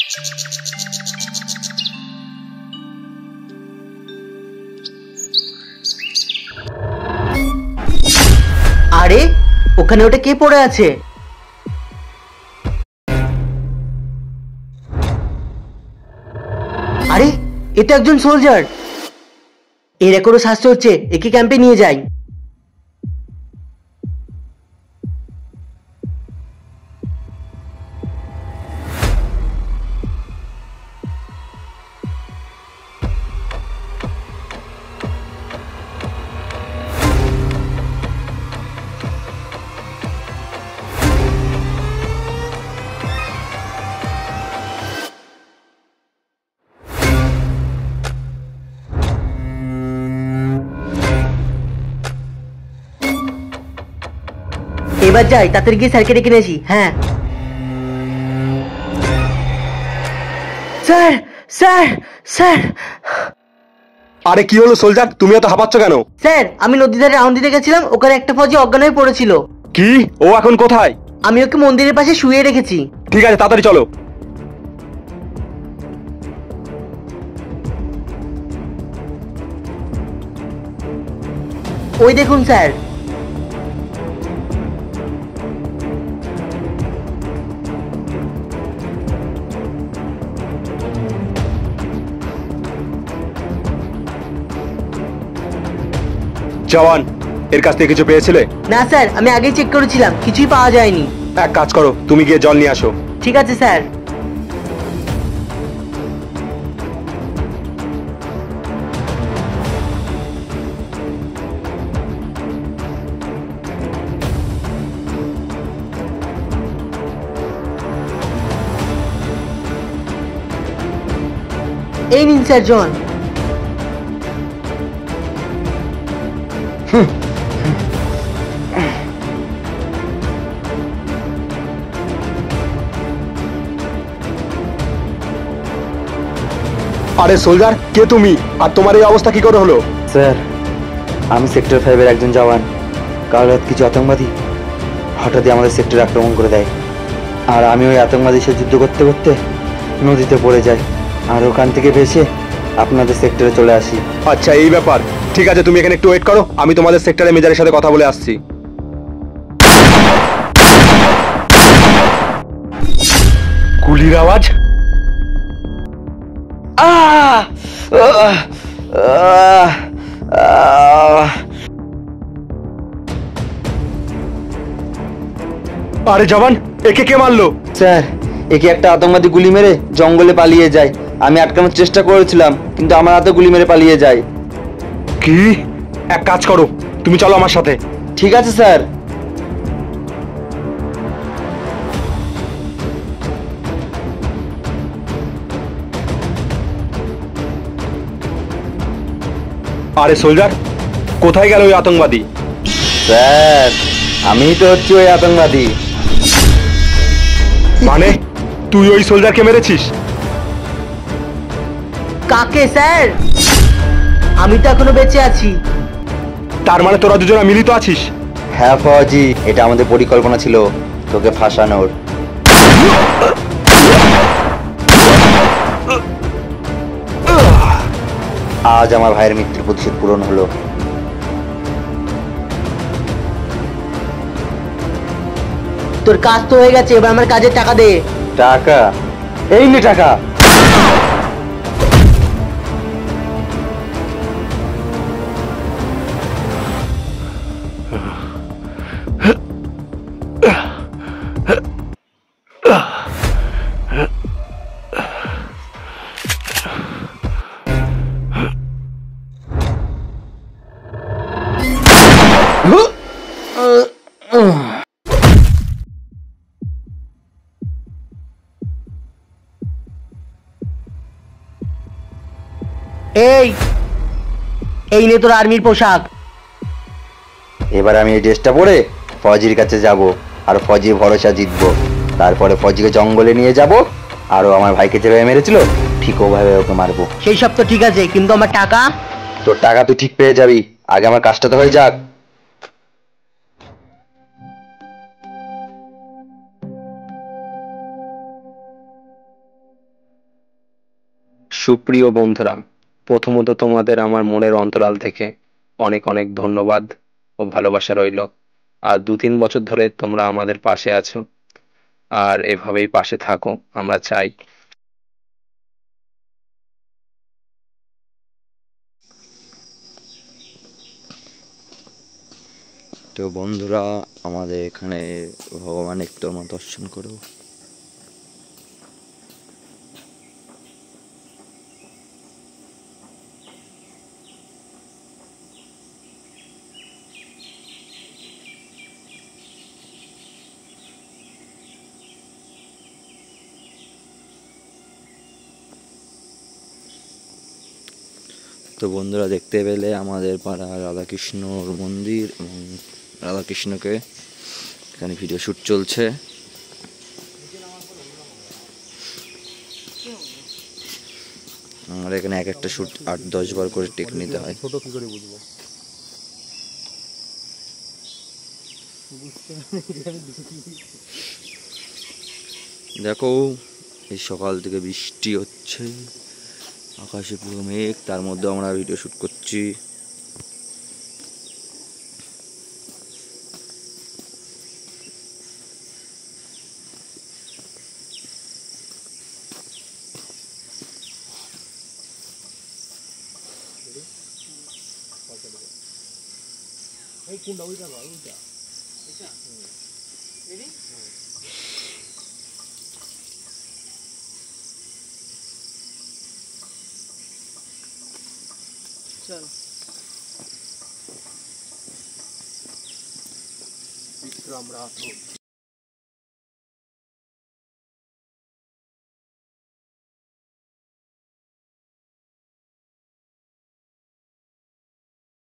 আরে ওখানে ওটা কে পড়ে আছে? আরে এটা একজন সোলজার। এর এখনো শাস্তি হচ্ছে, একে ক্যাম্পে নিয়ে যাই। এবার যাই, তাড়াতাড়ি গিয়ে স্যারকে ডেকে নিয়েছি। হ্যাঁ স্যার, স্যার, স্যার। আরে কি হলো সোলজার, তুমি এত হাঁপাচ্ছ কেন? স্যার আমি নদীর ধারে রাউন্ড দিতে গেছিলাম, ওখানে একটা ফৌজি অজ্ঞান হয়ে পড়েছিল। কি? ও এখন কোথায়? আমি ওকে মন্দিরের পাশে শুয়ে রেখেছি। ঠিক আছে, তাড়াতাড়ি চলো। ওই দেখুন স্যার। জওয়ান, এর কাছ থেকে কিছু পেয়েছিলে? না স্যার, আমি আগেই চেক করেছিলাম, কিছুই পাওয়া যায়নি। এক কাজ করো, তুমি গিয়ে জল নিয়ে আসো। ঠিক আছে স্যার। এই নিন স্যার জল। আরে সোলজার, কে তুমি? আর তোমার এই অবস্থা কি করে হলো? স্যার, আমি সেক্টর 5-এর একজন জওয়ান। কাল রাত কিছু আতঙ্কবাদী হঠাৎই আমাদের সেক্টরে আক্রমণ করে দেয়, আর আমি ওই আতঙ্কবাদীর সাথে যুদ্ধ করতে করতে নদীতে পড়ে যাই, আর ওখান থেকে ভেসে আপনাদের সেক্টরে চলে আসি। আচ্ছা এই ব্যাপার, ঠিক আছে তুমি এখানে একটু ওয়েট করো, আমি তোমাদের সেক্টরে মেজরের সাথে কথা বলে আসছি। গুলির আওয়াজ। আরে জওয়ান, একে কে মারলো? স্যার, একে একটা আতঙ্কবাদী গুলি মেরে জঙ্গলে পালিয়ে যায়। আমি আটকানোর চেষ্টা করেছিলাম, কিন্তু আমার হাতে গুলি মেরে পালিয়ে যায়। কি? এক কাজ করো, তুমি চলো আমার সাথে। ঠিক আছে স্যার। আরে সোলজার, কোথায় গেল ওই আতঙ্কবাদী? স্যার, আমিই তো হচ্ছি ওই আতঙ্কবাদী। মানে তুই ওই সোলজারকে মেরেছিস? কাকে স্যার? আমি তো এখনো বেঁচে আছি। তার মানে তোরা দুজনে মিলিত আছিস? হ্যাঁ ফৌজি, এটা আমাদের পরিকল্পনা ছিল তোকে ফাঁসানোর। আজ আমার ভাইয়ের মৃত্যুর প্রতিশোধ পূরণ হলো। তোর কাজ তো হয়ে গেছে, এবার আমার কাজের টাকা দে। টাকা? এই নে টাকা। এই এই নে তোর আর্মির পোশাক। এবার আমি এই ড্রেসটা পরে ফৌজির কাছে যাব, আর ফৌজির ভরসা জিতবো। তারপরে ফৌজিকে জঙ্গলে নিয়ে যাব, আর ও আমার ভাইকে যেভাবে মেরেছিল ঠিক ওভাবে ওকে মারবো। সেই সব তো ঠিক আছে, কিন্তু আমার টাকা? তোর টাকা তুই ঠিক পেয়ে যাবি, আগে আমার কাজটা তো হয়ে যাক। সুপ্রিয় বন্ধুরা, প্রথমত তোমাদের আমার মনের অন্তরাল থেকে অনেক অনেক ধন্যবাদ ও ভালোবাসা রইল। আর 2-3 বছর ধরে তোমরা আমাদের পাশে আছো, আর এভাবেই পাশে থাকো আমরা চাই। তো বন্ধুরা, আমাদের এখানে ভগবান একটু আমার দর্শন করো। তো বন্ধুরা, দেখতে পেলে আমাদের পাড়া রাধাকৃষ্ণর মন্দির এবং রাধাকৃষ্ণকে এখানে ভিডিও শ্যুট চলছে। আমার এখানে এক একটা শ্যুট 8-10 বার করে টেক নিতে হয়। ছোট কি করে বুঝবো? দেখো, এই সকাল থেকে বৃষ্টি হচ্ছে, আকাশে পুরো মেঘ, তার মধ্যে আমরা ভিডিও শ্যুট করছি। বিক্রম রাথোড।